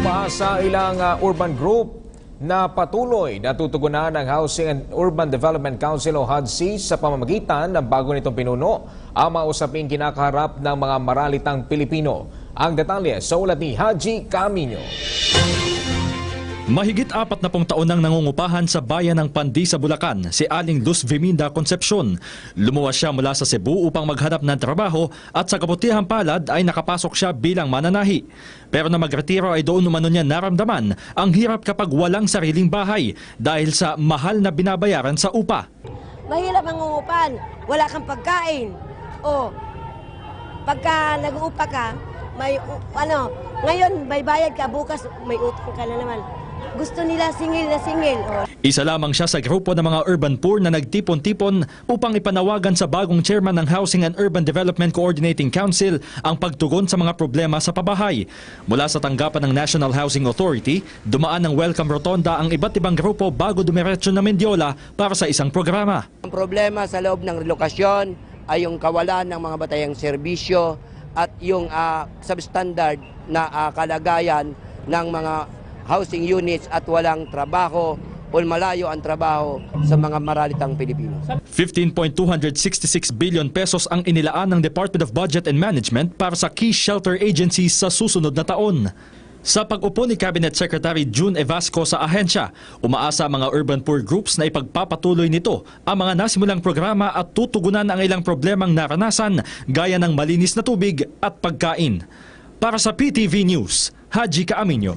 Umaasa ilang urban group na patuloy na tutugunan ng Housing and Urban Development Council o HUDC sa pamamagitan ng bago nitong pinuno ang mga usaping kinakaharap ng mga maralitang Pilipino. Ang detalye sa ulat ni Haji Camino. Mahigit 40 taon nang nangungupahan sa bayan ng Pandi sa Bulacan si Aling Luz Viminda Concepcion. Lumuwas siya mula sa Cebu upang maghanap ng trabaho at sa kabutihang palad ay nakapasok siya bilang mananahi. Pero na magretiro ay doon umano niya naramdaman ang hirap kapag walang sariling bahay dahil sa mahal na binabayaran sa upa. Mahirap ang ungupan, wala kang pagkain. O, pagka nag-uupa ka, may ngayon may bayad ka, bukas may utang ka na naman. Gusto nila singil na singil. Isa lamang siya sa grupo ng mga urban poor na nagtipon-tipon upang ipanawagan sa bagong chairman ng Housing and Urban Development Coordinating Council ang pagtugon sa mga problema sa pabahay. Mula sa tanggapan ng National Housing Authority, dumaan ng welcome rotonda ang iba't ibang grupo bago dumiretso na Mendiola para sa isang programa. Ang problema sa loob ng relokasyon ay yung kawalan ng mga batayang serbisyo at yung substandard na kalagayan ng mga housing units at walang trabaho o malayo ang trabaho sa mga maralitang Pilipino. 15.266 billion pesos ang inilaan ng Department of Budget and Management para sa key shelter agencies sa susunod na taon. Sa pag-upo ni Cabinet Secretary June Evasco sa ahensya, umaasa ang mga urban poor groups na ipagpapatuloy nito ang mga nasimulang programa at tutugunan ang ilang problemang naranasan gaya ng malinis na tubig at pagkain. Para sa PTV News, Haji Camino.